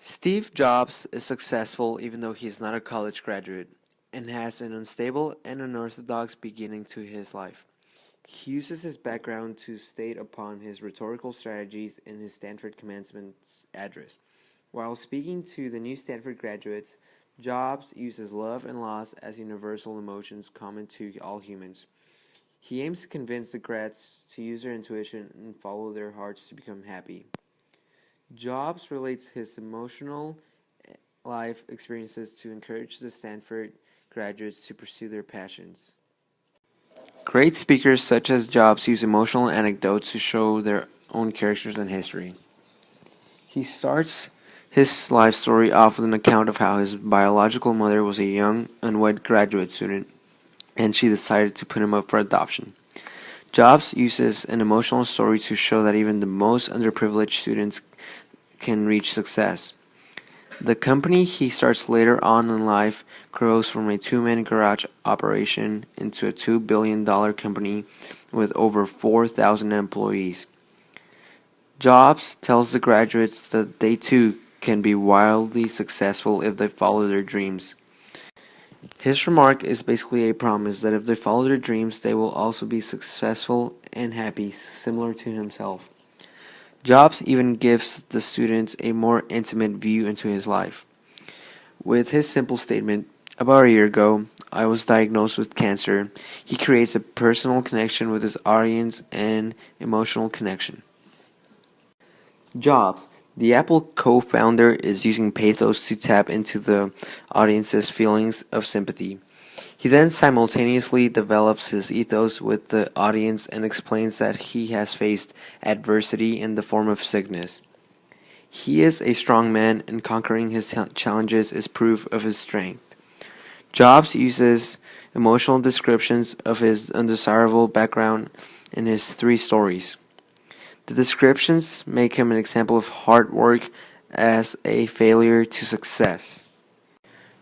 Steve Jobs is successful even though he is not a college graduate and has an unstable and unorthodox beginning to his life. He uses his background to state upon his rhetorical strategies in his Stanford commencement address. While speaking to the new Stanford graduates, Jobs uses love and loss as universal emotions common to all humans. He aims to convince the grads to use their intuition and follow their hearts to become happy. Jobs relates his emotional life experiences to encourage the Stanford graduates to pursue their passions. Great speakers such as Jobs use emotional anecdotes to show their own characters and history. He starts his life story off with an account of how his biological mother was a young, unwed graduate student and she decided to put him up for adoption. Jobs uses an emotional story to show that even the most underprivileged students can reach success. The company he starts later on in life grows from a two-man garage operation into a $2 billion company with over 4,000 employees. Jobs tells the graduates that they too can be wildly successful if they follow their dreams. His remark is basically a promise that if they follow their dreams, they will also be successful and happy, similar to himself. Jobs even gives the students a more intimate view into his life. With his simple statement, "About a year ago, I was diagnosed with cancer," he creates a personal connection with his audience and emotional connection. Jobs, the Apple co-founder, is using pathos to tap into the audience's feelings of sympathy. He then simultaneously develops his ethos with the audience and explains that he has faced adversity in the form of sickness. He is a strong man, and conquering his challenges is proof of his strength. Jobs uses emotional descriptions of his undesirable background in his three stories. The descriptions make him an example of hard work as a failure to success.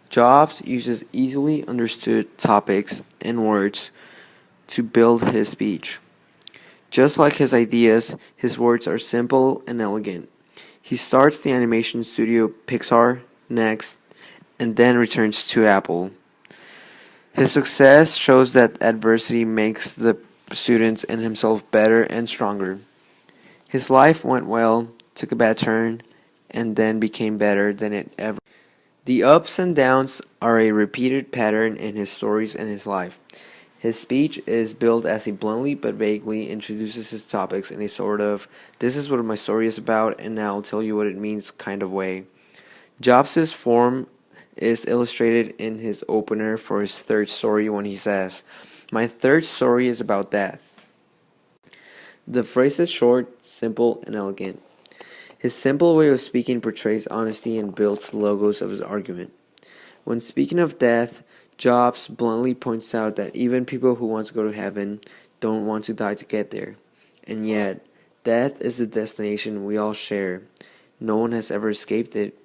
Jobs uses easily understood topics and words to build his speech. Just like his ideas, his words are simple and elegant. He starts the animation studio Pixar next and then returns to Apple. His success shows that adversity makes the students and himself better and stronger. His life went well, took a bad turn, and then became better than it ever. The ups and downs are a repeated pattern in his stories and his life. His speech is built as he bluntly but vaguely introduces his topics in a sort of "this is what my story is about and now I'll tell you what it means" kind of way. Jobs' form is illustrated in his opener for his third story when he says, "My third story is about death." The phrase is short, simple, and elegant. His simple way of speaking portrays honesty and builds the logos of his argument. When speaking of death, Jobs bluntly points out that even people who want to go to heaven don't want to die to get there. And yet, death is the destination we all share. No one has ever escaped it.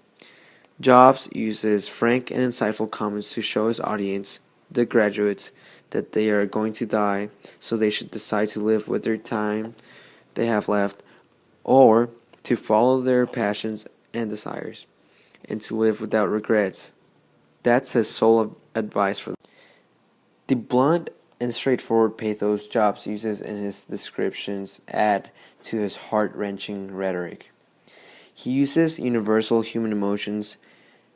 Jobs uses frank and insightful comments to show his audience, the graduates, that they are going to die, so they should decide to live with their time they have left, or to follow their passions and desires, and to live without regrets. That's his sole advice for them. The blunt and straightforward pathos Jobs uses in his descriptions add to his heart-wrenching rhetoric. He uses universal human emotions,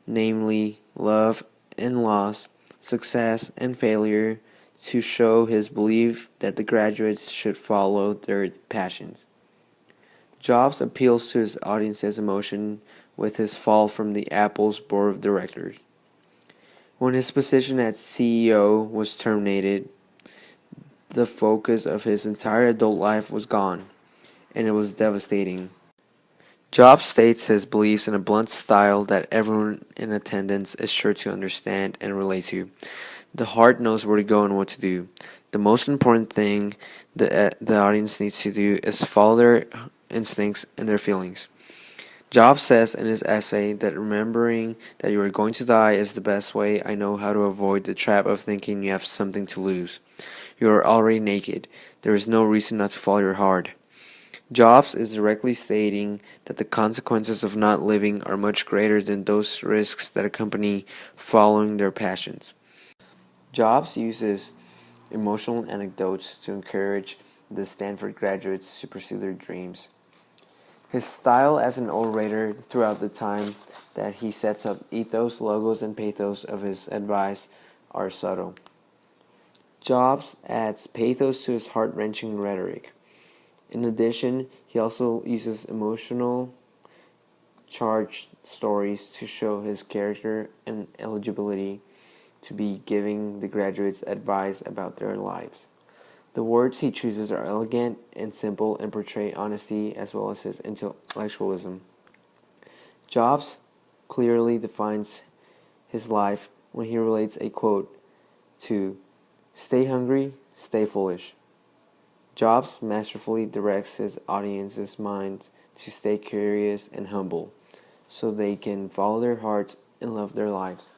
namely love and loss, success and failure, to show his belief that the graduates should follow their passions. Jobs appeals to his audience's emotion with his fall from the Apple's board of directors. When his position as CEO was terminated, the focus of his entire adult life was gone, and it was devastating. Jobs states his beliefs in a blunt style that everyone in attendance is sure to understand and relate to. The heart knows where to go and what to do. The most important thing the audience needs to do is follow their instincts and their feelings. Jobs says in his essay that remembering that you are going to die is the best way I know how to avoid the trap of thinking you have something to lose. You are already naked. There is no reason not to follow your heart. Jobs is directly stating that the consequences of not living are much greater than those risks that accompany following their passions. Jobs uses emotional anecdotes to encourage the Stanford graduates to pursue their dreams. His style as an orator throughout the time that he sets up ethos, logos, and pathos of his advice are subtle. Jobs adds pathos to his heart-wrenching rhetoric. In addition, he also uses emotional charged stories to show his character and eligibility to be giving the graduates advice about their lives. The words he chooses are elegant and simple and portray honesty as well as his intellectualism. Jobs clearly defines his life when he relates a quote to "Stay hungry, stay foolish." Jobs masterfully directs his audience's minds to stay curious and humble so they can follow their hearts and love their lives.